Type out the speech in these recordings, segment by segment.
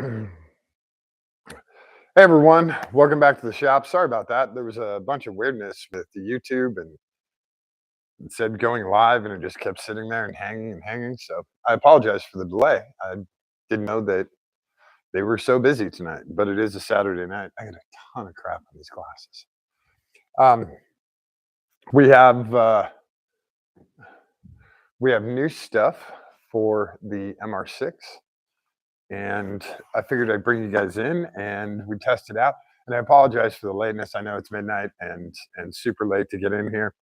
Hey everyone, welcome back to the shop. Sorry about that. There was a bunch of weirdness with the YouTube and it said going live and it just kept sitting there and hanging and hanging. So I apologize for the delay. I didn't know that they were so busy tonight, but it is a Saturday night. I got a ton of crap on these glasses. Um, we have we have new stuff for the MR6, and I figured I'd bring you guys in and we test it out. And I apologize for the lateness. I know it's midnight and super late to get in here.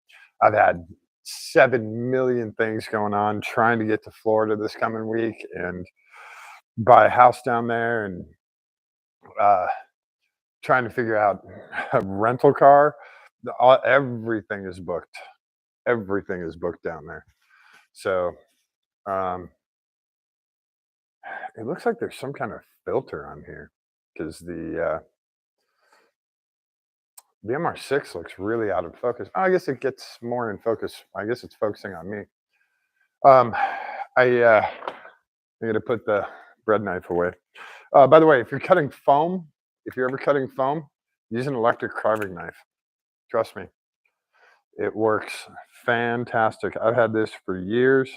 I've had 7 million things going on trying to get to Florida this coming week and buy a house down there and uh, trying to figure out a rental car. Everything is booked. Everything is booked down there. So um, it looks like there's some kind of filter on here because the MR6 looks really out of focus. Oh, I guess it gets more in focus. I guess it's focusing on me. Um, I got to put the bread knife away. By the way, if you're cutting foam, if you're ever cutting foam, use an electric carving knife. Trust me, it works fantastic. I've had this for years,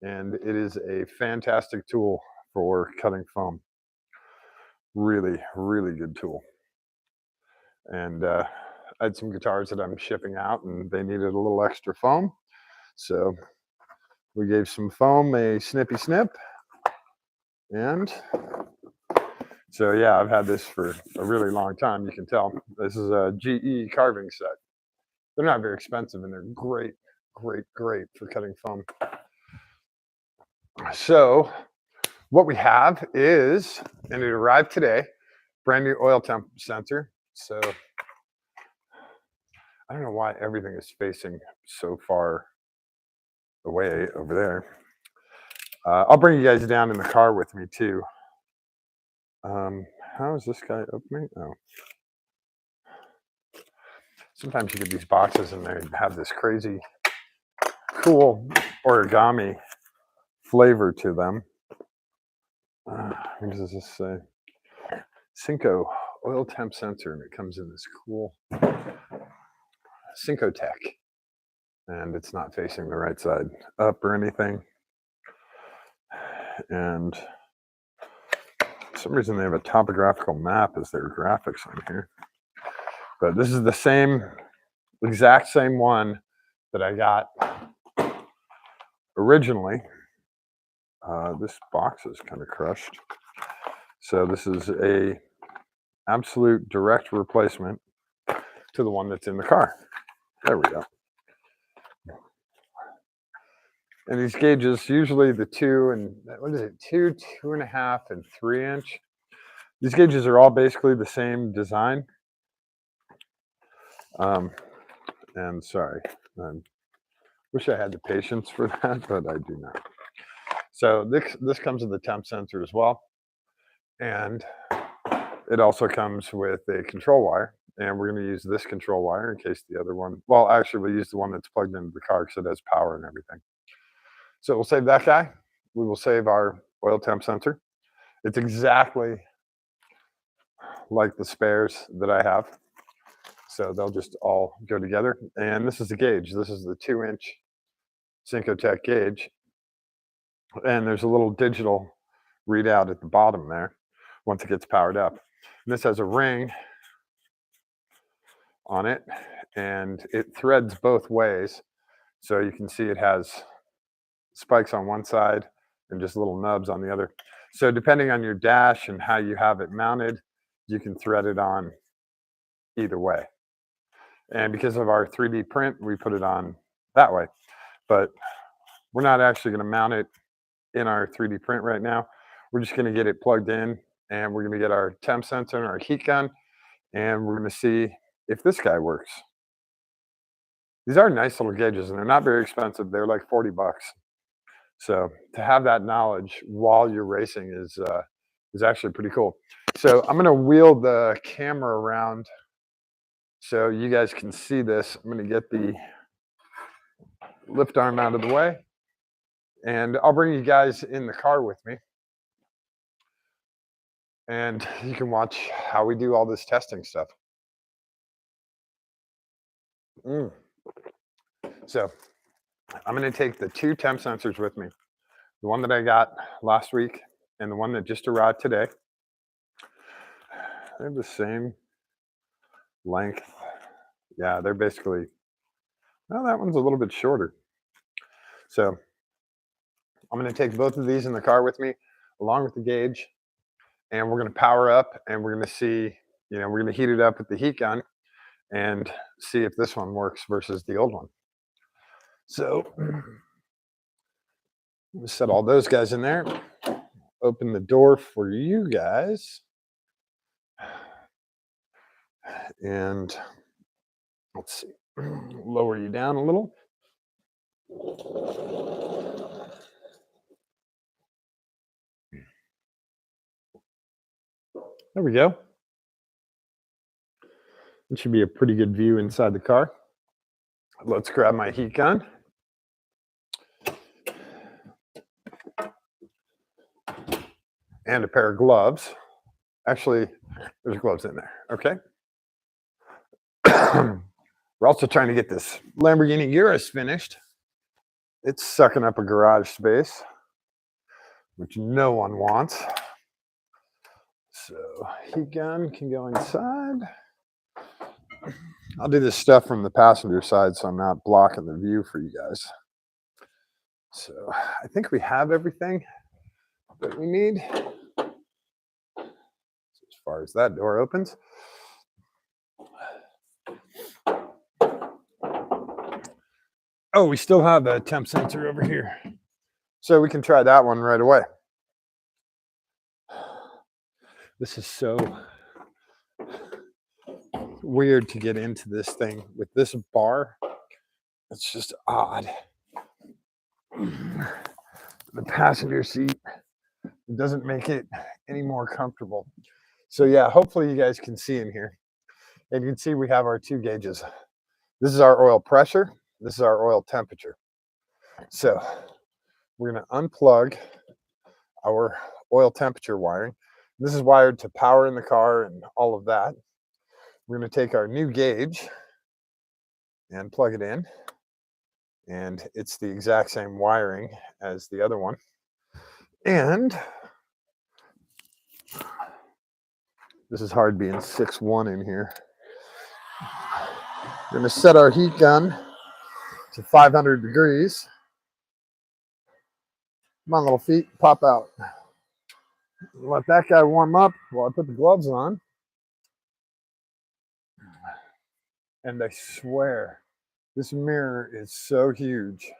and it is a fantastic tool for cutting foam. Really, really good tool. And I had some guitars that I'm shipping out, and they needed a little extra foam, so we gave some foam a snippy snip, and so yeah, I've had this for a really long time. You can tell this is a GE carving set. They're not very expensive, and they're great, great, great for cutting foam. So what we have is, and it arrived today, brand new oil temp sensor. So I don't know why everything is facing so far away over there. I'll bring you guys down in the car with me too. How is this guy opening? Oh. Sometimes you get these boxes and they have this crazy, cool origami flavor to them. What does this say? Cinco oil temp sensor, and it comes in this cool Cinco Tech. And it's not facing the right side up or anything. And for some reason they have a topographical map as their graphics on here. But this is the same, exact same one that I got originally. This box is kind of crushed. So this is a absolute direct replacement to the one that's in the car. There we go. And these gauges, usually the 2.5, and 3 inch. These gauges are all basically the same design. And sorry, I wish I had the patience for that, but I do not. So this comes with the temp sensor as well. And it also comes with a control wire. And we're going to use this control wire in case the other one, well, actually, we'll use the one that's plugged into the car because it has power and everything. So we'll save that guy. We will save our oil temp sensor. It's exactly like the spares that I have. So they'll just all go together. And this is the gauge. This is the 2-inch Cinco Tech gauge. And there's a little digital readout at the bottom there once it gets powered up. And this has a ring on it, and it threads both ways. So you can see it has spikes on one side and just little nubs on the other. So depending on your dash and how you have it mounted, you can thread it on either way. And because of our 3D print, we put it on that way. But we're not actually going to mount it in our 3D print right now. We're just going to get it plugged in, and we're going to get our temp sensor and our heat gun, and we're going to see if this guy works. These are nice little gauges, and they're not very expensive. They're like 40 bucks. So to have that knowledge while you're racing is actually pretty cool. So I'm going to wheel the camera around so you guys can see this. I'm going to get the lift arm out of the way, and I'll bring you guys in the car with me. and you can watch how we do all this testing stuff. Mm. So I'm going to take the 2 temp sensors with me, the one that I got last week and the one that just arrived today. They're the same length. Yeah, they're basically, well, that one's a little bit shorter. So I'm going to take both of these in the car with me, along with the gauge, and we're going to power up and we're going to see, we're going to heat it up with the heat gun and see if this one works versus the old one. So we'll set all those guys in there, open the door for you guys, and let's see, lower you down a little. There we go. It should be a pretty good view inside the car. Let's grab my heat gun. And a pair of gloves. Actually, there's gloves in there, okay? We're also trying to get this Lamborghini Urus finished. It's sucking up a garage space, which no one wants. So heat gun can go inside. I'll do this stuff from the passenger side so I'm not blocking the view for you guys. So I think we have everything that we need. As far as that door opens. Oh, we still have a temp sensor over here. So we can try that one right away. This is so weird to get into this thing with this bar. It's just odd. The passenger seat doesn't make it any more comfortable. So yeah, hopefully you guys can see in here. And you can see we have our 2 gauges. This is our oil pressure. This is our oil temperature. So we're going to unplug our oil temperature wiring. This is wired to power in the car and all of that. We're going to take our new gauge and plug it in. And it's the exact same wiring as the other one. And this is hard being 6'1" in here. We're going to set our heat gun to 500 degrees. Come on, little feet, pop out. Let that guy warm up while I put the gloves on. And I swear, this mirror is so huge.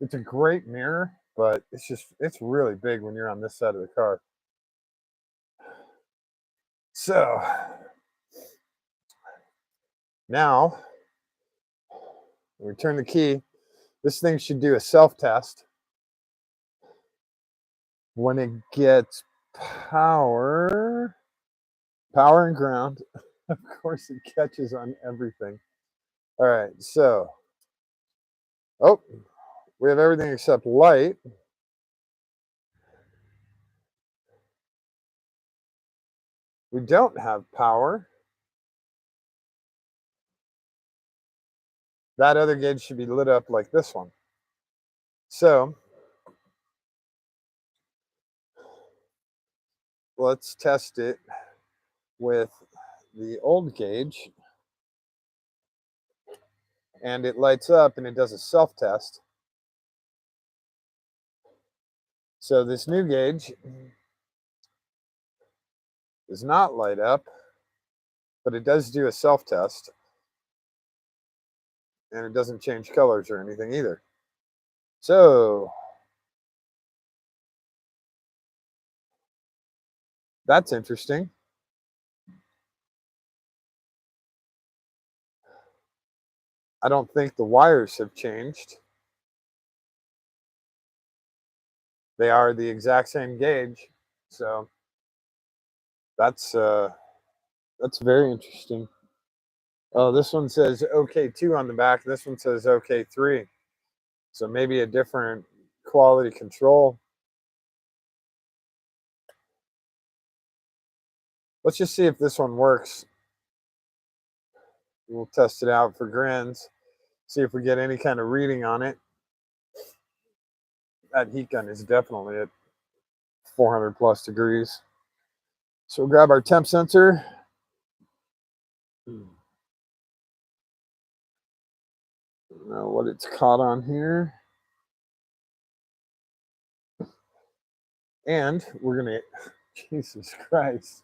It's a great mirror, but it's really big when you're on this side of the car. So now, when we turn the key, this thing should do a self-test. When it gets power and ground, of course it catches on everything. All right, so, we have everything except light. We don't have power. That other gauge should be lit up like this one. So let's test it with the old gauge. And it lights up and it does a self-test. So this new gauge does not light up, but it does do a self-test. And it doesn't change colors or anything either. So that's interesting. I don't think the wires have changed. They are the exact same gauge. So that's very interesting. Oh, this one says OK2 on the back. This one says OK3. So maybe a different quality control. Let's just see if this one works. We'll test it out for grins, see if we get any kind of reading on it. That heat gun is definitely at 400 plus degrees. So we'll grab our temp sensor. Know what it's caught on here. And we're gonna, Jesus Christ,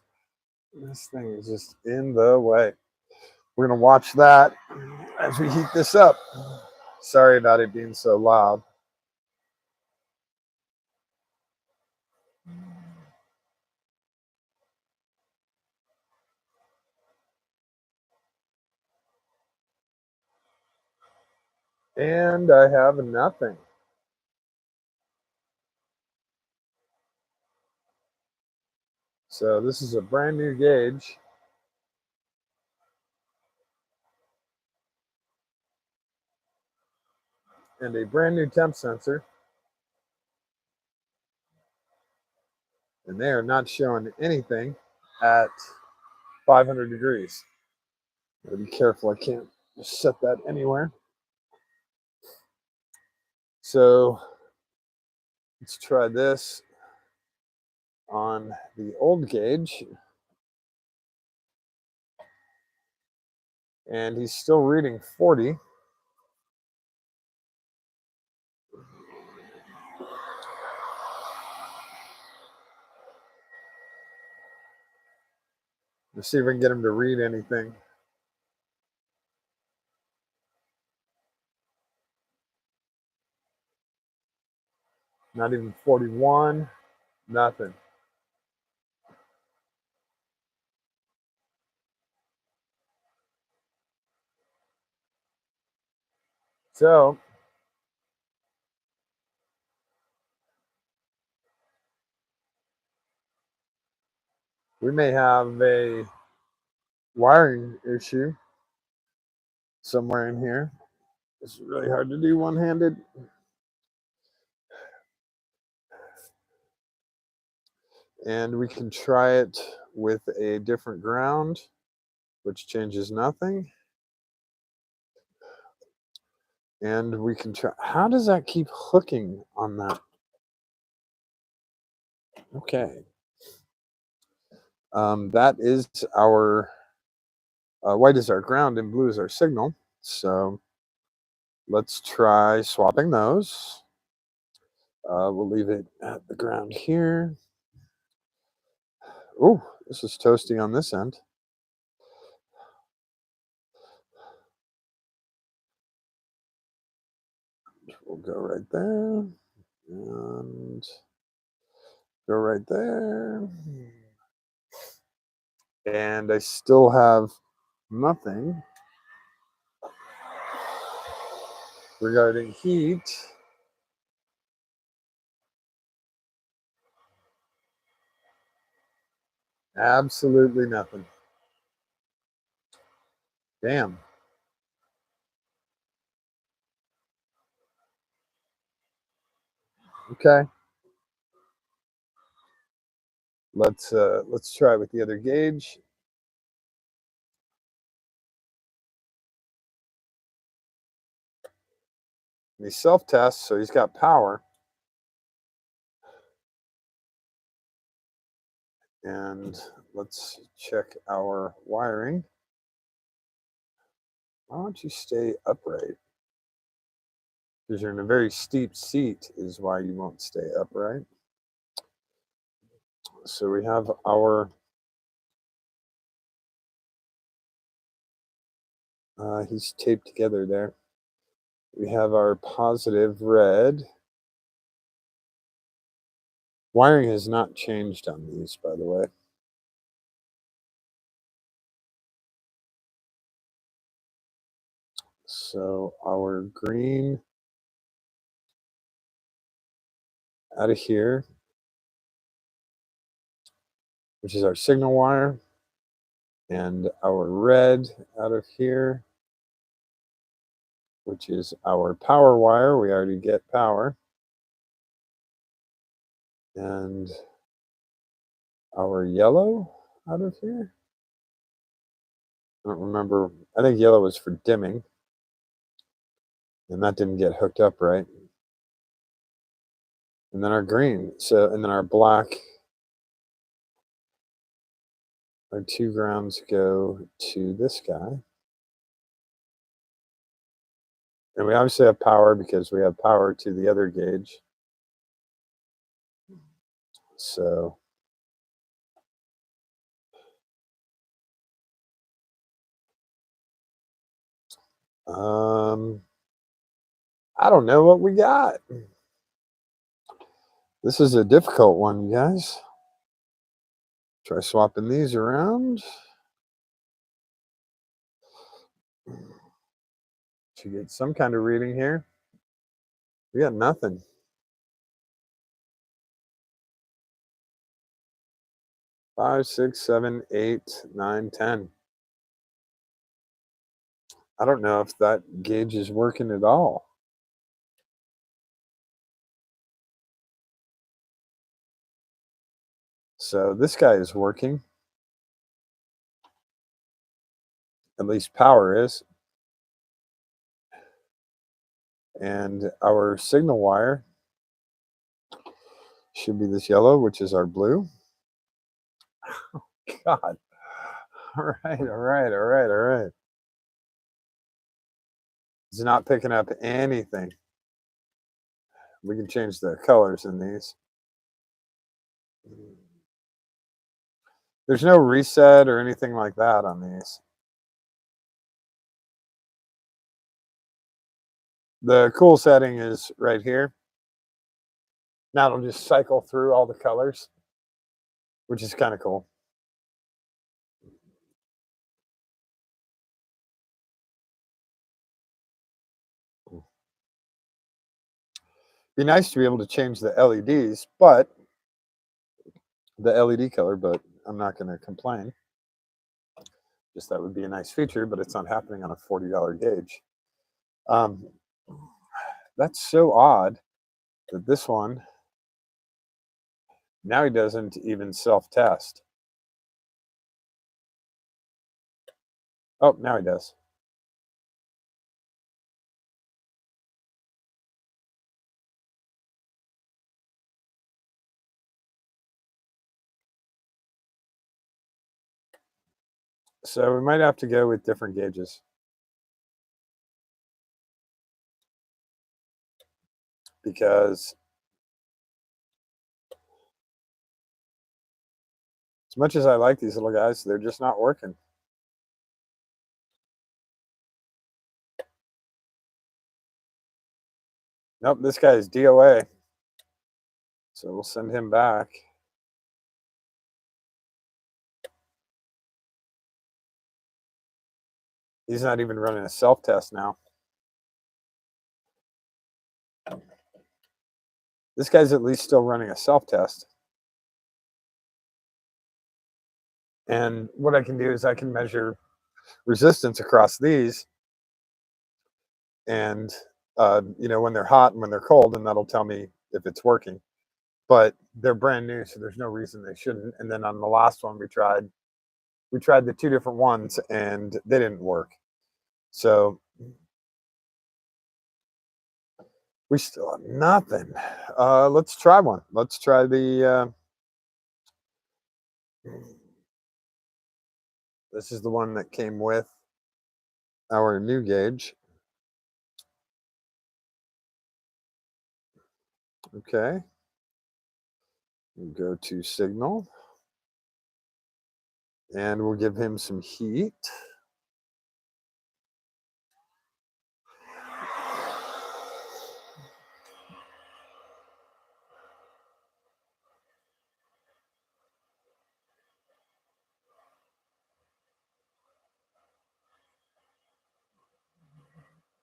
this thing is just in the way. We're gonna watch that as we heat this up. Sorry about it being so loud. And I have nothing. So this is a brand new gauge. And a brand new temp sensor. And they are not showing anything at 500 degrees. Gotta be careful, I can't just set that anywhere. So let's try this on the old gauge. And he's still reading 40. Let's see if we can get him to read anything. Not even 41, nothing. So we may have a wiring issue somewhere in here. It's really hard to do one-handed. And we can try it with a different ground, which changes nothing. And we can try, how does that keep hooking on that? Okay. That is our, white is our ground and blue is our signal. So let's try swapping those. We'll leave it at the ground here. Oh, this is toasty on this end. We'll go right there and go right there. And I still have nothing regarding heat. Absolutely nothing. Damn. Okay. Let's try with the other gauge. And he self-tests, so he's got power. And let's check our wiring. Why don't you stay upright? Because you're in a very steep seat is why you won't stay upright. So we have our, he's taped together there. We have our positive red. Wiring has not changed on these, by the way. So our green out of here, which is our signal wire, and our red out of here, which is our power wire. We already get power. And our yellow out of here? I don't remember. I think yellow was for dimming, and that didn't get hooked up right. And then our green. So, and then our black, our 2 grounds go to this guy. And we obviously have power because we have power to the other gauge. So, I don't know what we got. This is a difficult one, you guys. Try swapping these around. Should get some kind of reading here. We got nothing. 5, 6, 7, 8, 9, 10. I don't know if that gauge is working at all. So this guy is working. At least power is. And our signal wire should be this yellow, which is our blue. God. All right, all right, all right, all right. It's not picking up anything. We can change the colors in these. There's no reset or anything like that on these. The cool setting is right here. Now it'll just cycle through all the colors, which is kind of cool. Be nice to be able to change the LEDs, but the LED color, but I'm not going to complain. Just that would be a nice feature, but it's not happening on a $40 gauge. That's so odd that this one, now he doesn't even self-test. Oh, now he does. So we might have to go with different gauges. Because as much as I like these little guys, they're just not working. Nope, this guy is DOA. So we'll send him back. He's not even running a self-test now. This guy's at least still running a self-test. And what I can do is I can measure resistance across these. And, when they're hot and when they're cold, and that'll tell me if it's working. But they're brand new, so there's no reason they shouldn't. And then on the last one we tried the 2 different ones, and they didn't work. So we still have nothing. Let's try one. Let's try the. This is the one that came with our new gauge. Okay. We'll go to signal. And we'll give him some heat.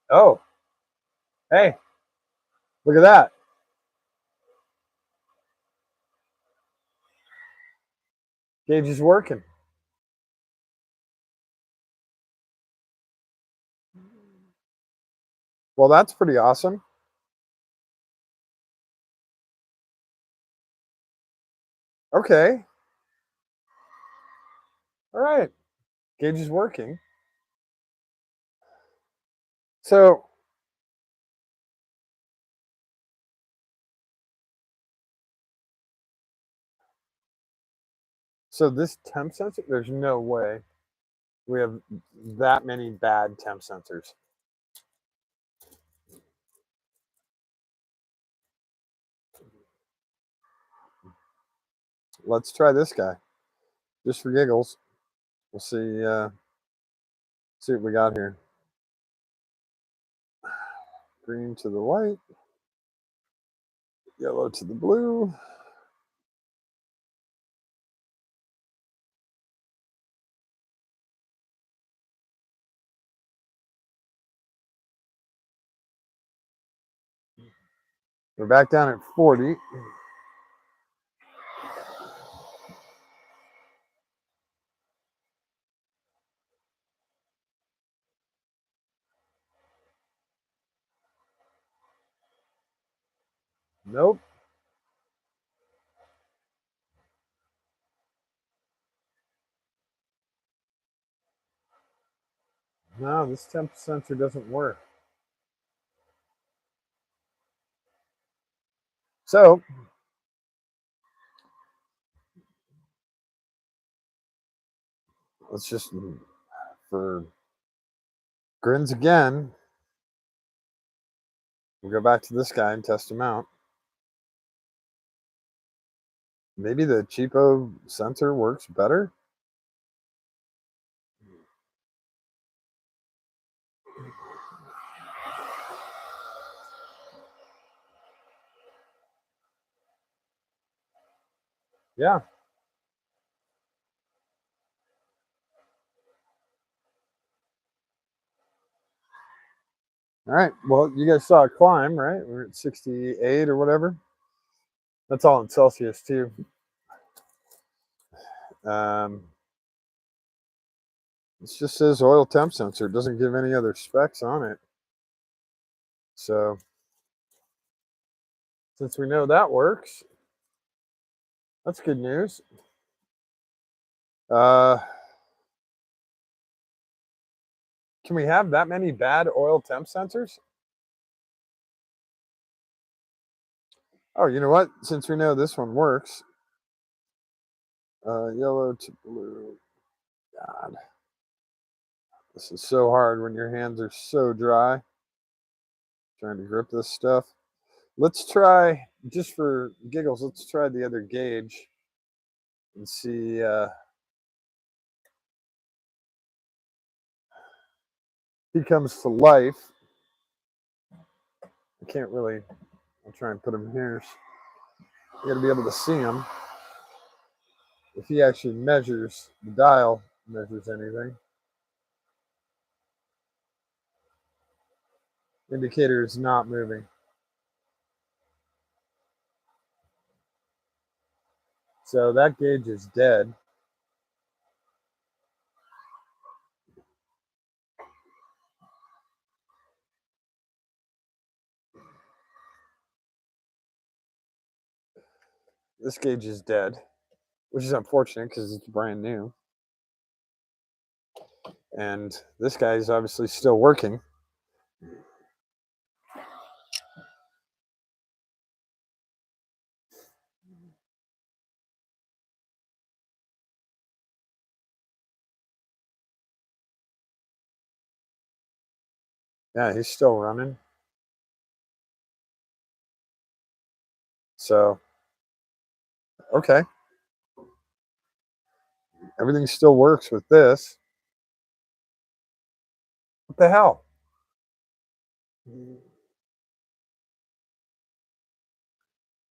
Oh, hey, look at that. Gauge is working. Well, that's pretty awesome. Okay. All right, gauge is working. So, so this temp sensor, there's no way we have that many bad temp sensors. Let's try this guy, just for giggles. We'll see what we got here. Green to the white, yellow to the blue. We're back down at 40. Nope. No, this temp sensor doesn't work. So, let's just, for grins again, we'll go back to this guy and test him out. Maybe the cheapo sensor works better. Yeah. All right. Well, you guys saw it climb, right? We're at 68 or whatever. That's all in Celsius too. Um, it just says oil temp sensor. It doesn't give any other specs on it. So since we know that works, that's good news. Can we have that many bad oil temp sensors? Oh, you know what? Since we know this one works, yellow to blue. God, this is so hard when your hands are so dry trying to grip this stuff. Let's try, just for giggles, let's try the other gauge and see. He comes to life. I can't really, I'll try and put him here. You gotta be able to see him. If he actually measures, the dial measures anything. Indicator is not moving. So that gauge is dead. This gauge is dead, which is unfortunate because it's brand new. And this guy is obviously still working. Yeah, he's still running. So, okay. Everything still works with this. What the hell?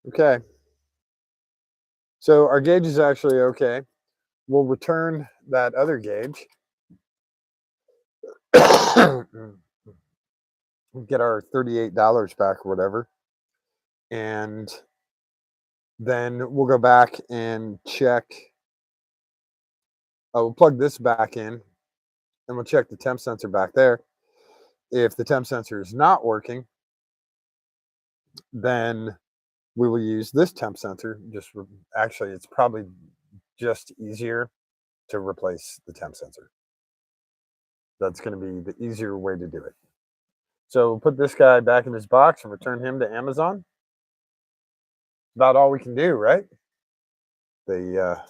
Okay. So our gauge is actually okay. We'll return that other gauge. Get our $38 back or whatever. And then we'll go back and check. We'll plug this back in and we'll check the temp sensor back there. If the temp sensor is not working, then we will use this temp sensor. Actually, it's probably just easier to replace the temp sensor. That's going to be the easier way to do it. So we'll put this guy back in his box and return him to Amazon. About all we can do, right? The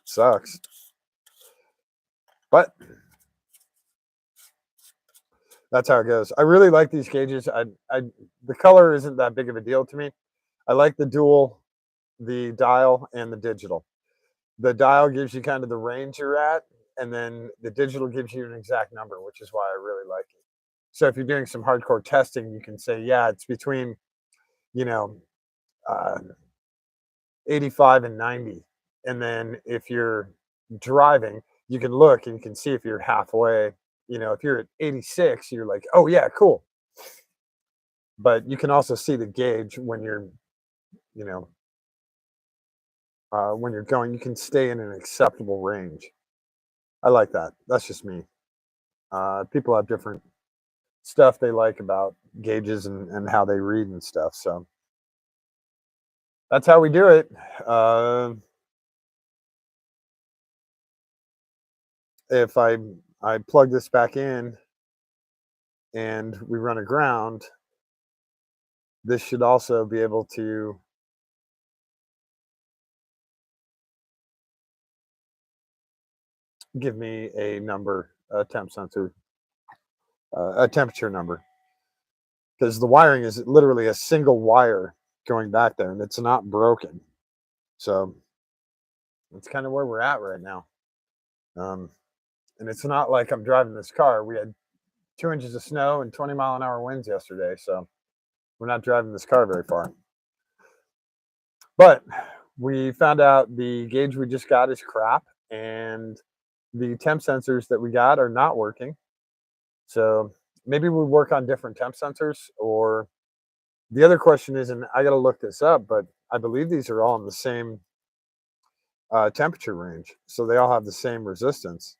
sucks, but that's how it goes. I really like these gauges. The color isn't that big of a deal to me. I like the dual, the dial, and the digital. The dial gives you kind of the range you're at, and then the digital gives you an exact number, which is why I really like it. So if you're doing some hardcore testing, you can say, yeah, it's between, you know, uh, 85 and 90. And then if you're driving, you can look and you can see if you're halfway. You know, if you're at 86, you're like, oh yeah, cool. But you can also see the gauge when you're, you know, when you're going, you can stay in an acceptable range. I like that. That's just me. People have different stuff they like about gauges and how they read and stuff. So that's how we do it. If I plug this back in and we run a ground, this should also be able to give me a number, a temp sensor, a temperature number, because the wiring is literally a single wire going back there and it's not broken. So that's kind of where we're at right now. And it's not like I'm driving this car. We had 2 inches of snow and 20-mile-an-hour winds yesterday, so we're not driving this car very far. But we found out the gauge we just got is crap, and the temp sensors that we got are not working. So maybe we work on different temp sensors, or the other question is, and I got to look this up, but I believe these are all in the same temperature range. So they all have the same resistance.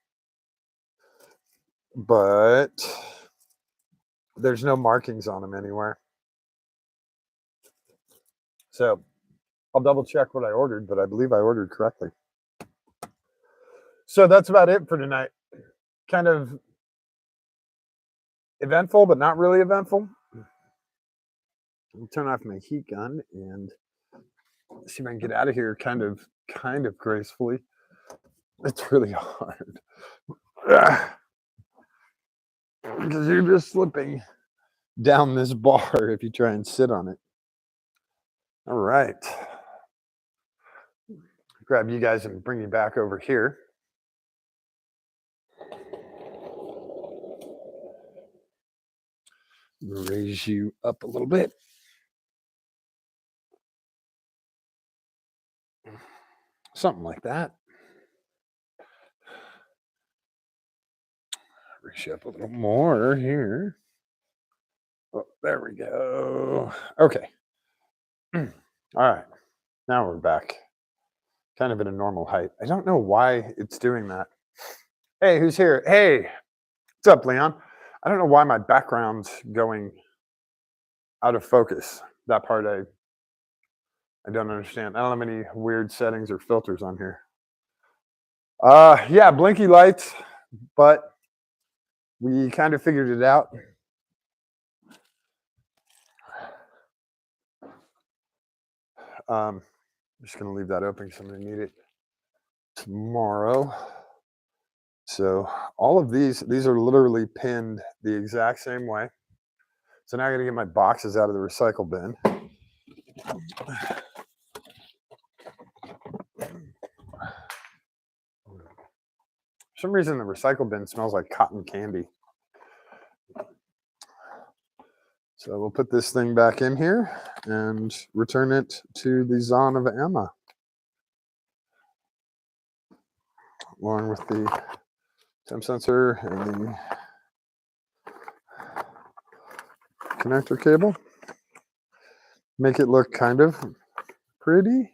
But there's no markings on them anywhere. So I'll double check what I ordered, but I believe I ordered correctly. So that's about it for tonight. Kind of eventful, but not really eventful. I'll turn off my heat gun and see if I can get out of here kind of gracefully. It's really hard. Because you're just slipping down this bar if you try and sit on it. All right. Grab you guys and bring you back over here. Raise you up a little bit. Something like that. Raise you up a little more here. Oh, there we go. Okay. All right. Now we're back. Kind of at a normal height. I don't know why it's doing that. Hey, who's here? Hey, what's up, Leon? I don't know why my background's going out of focus. That part I don't understand. I don't have any weird settings or filters on here. Yeah, blinky lights, but we kind of figured it out. I'm just going to leave that open because I'm going to need it tomorrow. So all of these are literally pinned the exact same way. So now I got to get my boxes out of the recycle bin. For some reason, the recycle bin smells like cotton candy. So we'll put this thing back in here and return it to the Zon of Emma, along with the temp sensor and the connector cable. Make it look kind of pretty.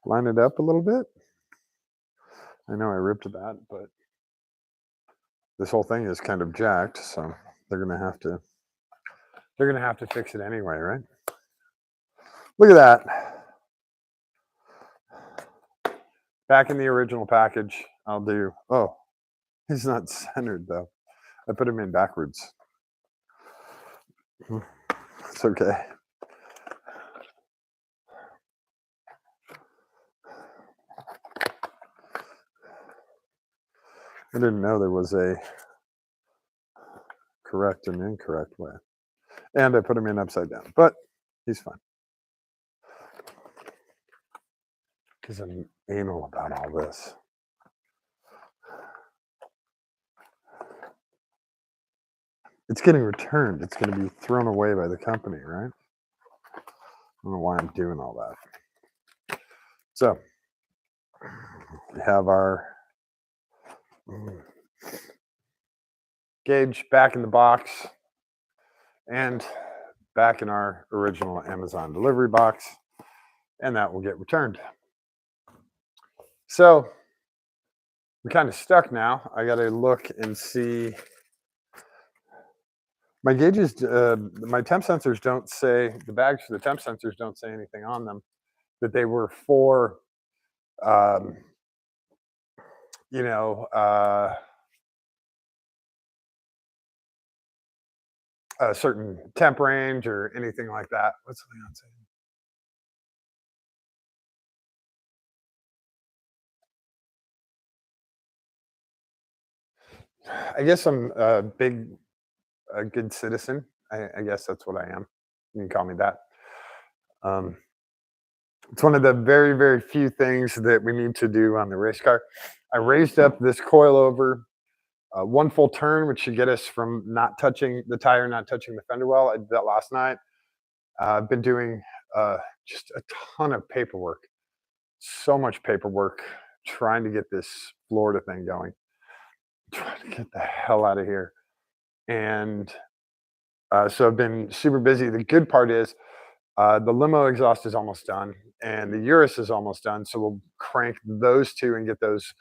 Line it up a little bit. I know I ripped that, but this whole thing is kind of jacked, so they're gonna have to fix it anyway, right? Look at that. Back in the original package, I'll do, oh, he's not centered though. I put him in backwards. It's okay. I didn't know there was a correct and incorrect way. And I put him in upside down, but he's fine. Because I'm anal about all this. It's getting returned. It's going to be thrown away by the company, right? I don't know why I'm doing all that. So we have our gauge back in the box and back in our original Amazon delivery box, and that will get returned. So we're kind of stuck now. I got to look and see. My gauges, my temp sensors don't say, the bags for the temp sensors don't say anything on them that they were for, um, you know, a certain temp range or anything like that. What's Leon saying? I guess I'm a good citizen. I guess that's what I am. You can call me that. Um, it's one of the very, very few things that we need to do on the race car. I raised up this coilover one full turn, which should get us from not touching the tire, not touching the fender well. I did that last night. I've been doing just a ton of paperwork, so much paperwork, trying to get this Florida thing going, trying to get the hell out of here. And so I've been super busy. The good part is the limo exhaust is almost done, and the Urus is almost done. So we'll crank those two and get those.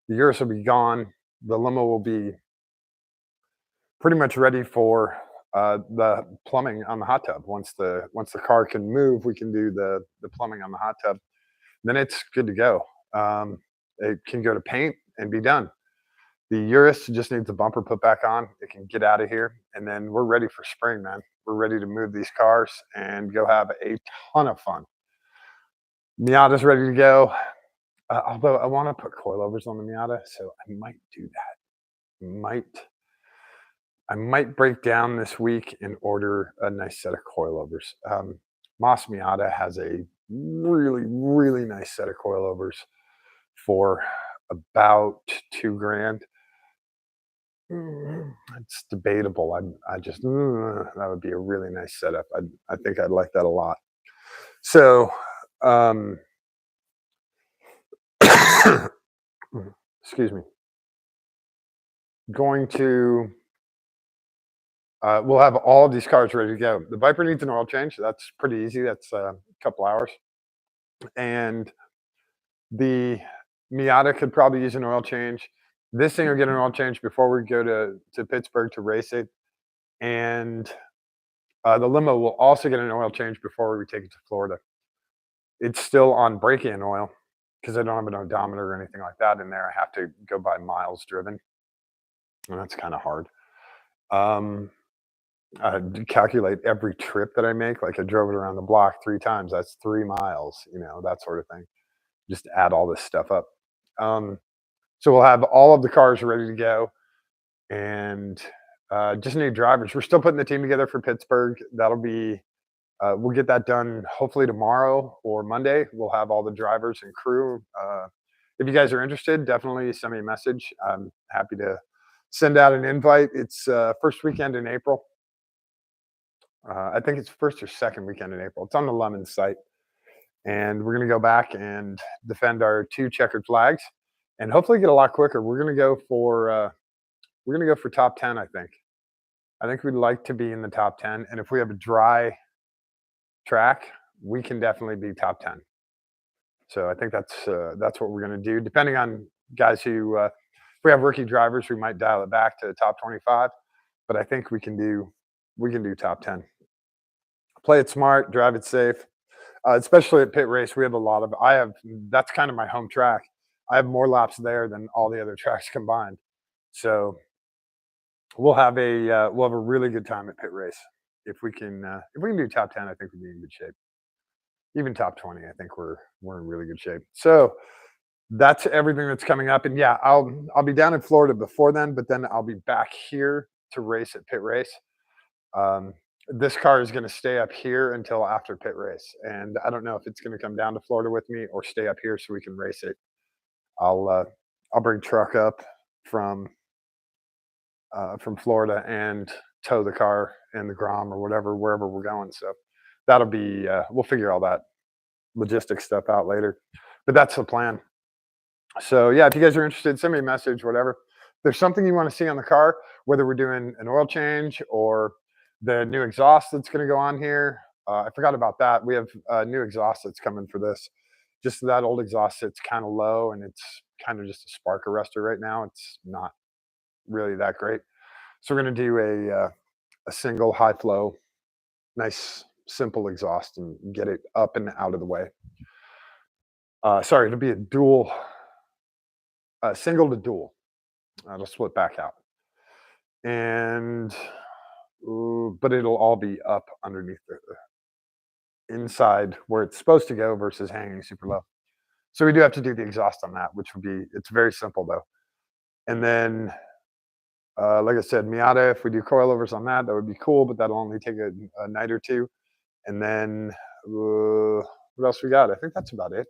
The Urus will be gone. The limo will be pretty much ready for the plumbing on the hot tub. Once the car can move, we can do the plumbing on the hot tub. Then it's good to go. It can go to paint and be done. The Urus just needs the bumper put back on. It can get out of here, and then we're ready for spring, man. We're ready to move these cars and go have a ton of fun. Miata's ready to go. Although I want to put coilovers on the Miata, so I might do that. I might break down this week and order a nice set of coilovers. Moss Miata has a really, really nice set of coilovers for about $2,000. It's debatable. I just that would be a really nice setup. I think I'd like that a lot. So, excuse me. Going to we'll have all of these cars ready to go. The Viper needs an oil change. That's pretty easy. That's a couple hours. And the Miata could probably use an oil change. This thing will get an oil change before we go to Pittsburgh to race it. And the limo will also get an oil change before we take it to Florida. It's still on break-in oil because I don't have an odometer or anything like that in there. I have to go by miles driven, and that's kind of hard. Calculate every trip that I make. Like I drove it around the block 3 times. That's 3 miles, that sort of thing. Just add all this stuff up. So we'll have all of the cars ready to go, and just need drivers. We're still putting the team together for Pittsburgh. That'll be we'll get that done hopefully tomorrow or Monday. We'll have all the drivers and crew. If you guys are interested, definitely send me a message. I'm happy to send out an invite. It's first weekend in April. I think it's first or second weekend in April. It's on the Lemon site. And we're going to go back and defend our 2 checkered flags and hopefully get a lot quicker. We're going to go for top 10, I think. I think we'd like to be in the top 10. And if we have a dry track, we can definitely be top 10. So I think that's what we're going to do. Depending on guys who, if we have rookie drivers, we might dial it back to the top 25. But I think we can do top 10. Play it smart, drive it safe, especially at pit race. We have a lot of. That's kind of my home track. I have more laps there than all the other tracks combined. So we'll have a really good time at pit race if we can do top 10. I think we'll be in good shape. Even top 20, I think we're in really good shape. So that's everything that's coming up. And yeah, I'll be down in Florida before then, but then I'll be back here to race at pit race. Um, this car is going to stay up here until after pit race, and I don't know if it's going to come down to Florida with me or stay up here so we can race it. I'll uh, I'll bring truck up from from Florida and tow the car and the Grom or whatever wherever we're going. So that'll be we'll figure all that logistics stuff out later, but that's the plan. So yeah, if you guys are interested, send me a message, whatever. If there's something you want to see on the car, whether we're doing an oil change or the new exhaust that's going to go on here. I forgot about that. We have a new exhaust that's coming for this. Just that old exhaust sits kind of low and it's kind of just a spark arrestor right now. It's not really that great. So we're going to do a single high flow, nice simple exhaust and get it up and out of the way. Sorry, it'll be a dual, single to dual. It'll split back out, and but it'll all be up underneath the inside where it's supposed to go versus hanging super low. So we do have to do the exhaust on that, which would be it's very simple though. And then, like I said, Miata, if we do coilovers on that, that would be cool, but that'll only take a night or two. And then what else we got? I think that's about it.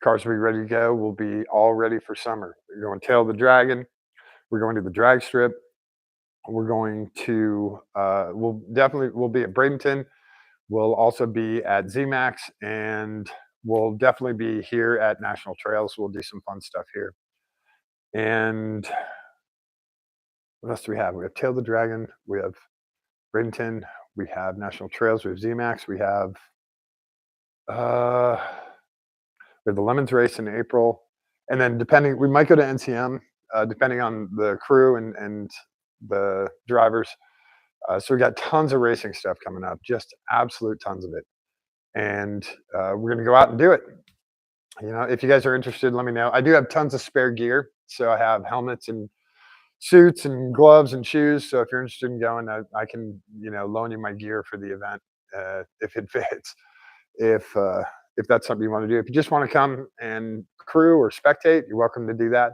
Cars will be ready to go. We'll be all ready for summer. We're going Tail of the Dragon. We're going to the drag strip. We're going to we'll be at Bradenton. We'll also be at ZMAX, and we'll definitely be here at National Trails. We'll do some fun stuff here. And what else do we have? We have Tail of the Dragon. We have Bradenton. We have National Trails. We have ZMAX. Uh, we have the Lemons race in April, and then depending, we might go to NCM depending on the crew and the drivers. So we got tons of racing stuff coming up, just absolute tons of it, and we're gonna go out and do it. You know, if you guys are interested, let me know. I do have tons of spare gear, so I have helmets and suits and gloves and shoes. So if you're interested in going, I can loan you my gear for the event if it fits. If uh, if that's something you want to do, if you just want to come and crew or spectate, you're welcome to do that.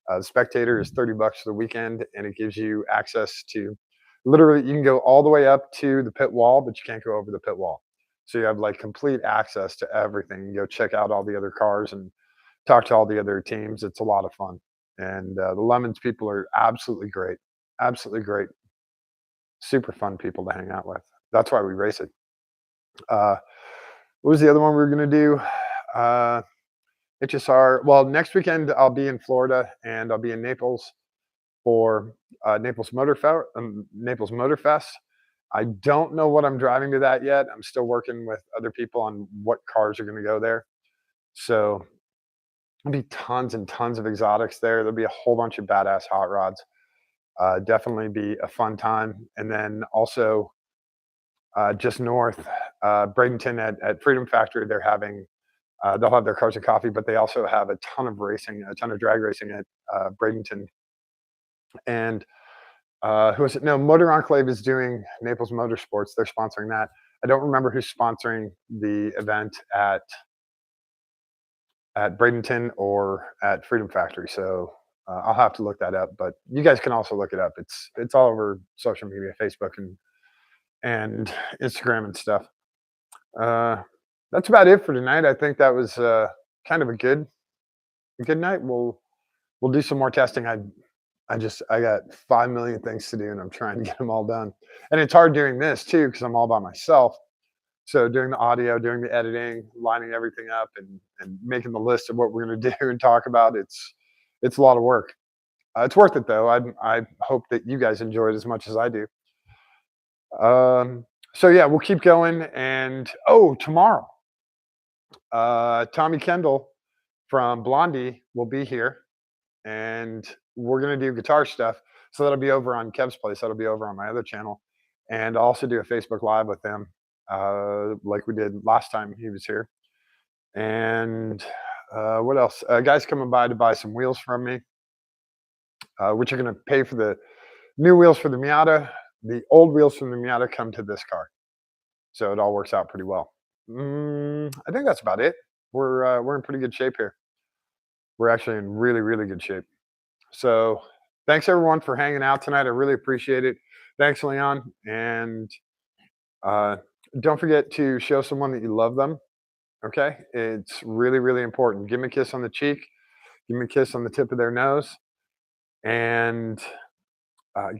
The spectator is $30 for the weekend, and it gives you access to literally you can go all the way up to the pit wall, but you can't go over the pit wall. So you have like complete access to everything. You go check out all the other cars and talk to all the other teams. It's a lot of fun, and the Lemons people are absolutely great, super fun people to hang out with. That's why we race it. Uh, what was the other one we were going to do? HSR. Well, next weekend I'll be in Florida and I'll be in Naples for Naples Motor Fest. I don't know what I'm driving to that yet. I'm still working with other people on what cars are going to go there. So there'll be tons and tons of exotics there. There'll be a whole bunch of badass hot rods. Definitely be a fun time. And then also just north, Bradenton at Freedom Factory, they'll have their cars and coffee, but they also have a ton of racing, a ton of drag racing at Bradenton. And who is it? No, Motor Enclave is doing Naples Motorsports. They're sponsoring that. I don't remember who's sponsoring the event at Bradenton or at Freedom Factory. So I'll have to look that up. But you guys can also look it up. It's all over social media, Facebook and Instagram and stuff. That's about it for tonight. I think that was kind of a good night. We'll do some more testing. I got 5 million things to do, and I'm trying to get them all done. And it's hard doing this too because I'm all by myself. So doing the audio, doing the editing, lining everything up, and making the list of what we're going to do and talk about, it's a lot of work. It's worth it though. I hope that you guys enjoy it as much as I do. So yeah, we'll keep going. And tomorrow, Tommy Kendall from Blondie will be here, and we're gonna do guitar stuff. So that'll be over on Kev's place. That'll be over on my other channel, and I'll also do a Facebook Live with him, like we did last time he was here. And What else? Guys coming by to buy some wheels from me, which are going to pay for the new wheels for the Miata. The old wheels from the Miata come to this car, so it all works out pretty well. I think that's about it. We're in pretty good shape here. We're actually in really really good shape. So thanks everyone for hanging out tonight. I really appreciate it. Thanks, Leon, and uh, don't forget to show someone that you love them. Okay, it's really really important. Give them a kiss on the cheek. Give them a kiss on the tip of their nose, and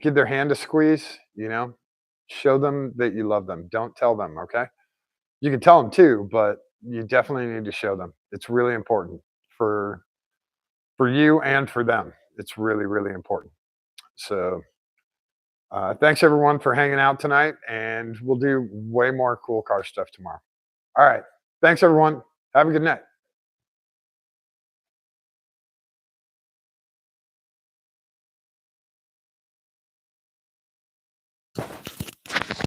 give their hand a squeeze. Show them that you love them. Don't tell them. Okay, you can tell them too, but you definitely need to show them. It's really important for you and for them. It's really really important. So thanks everyone for hanging out tonight, and we'll do way more cool car stuff tomorrow. All right, thanks everyone. Have a good night.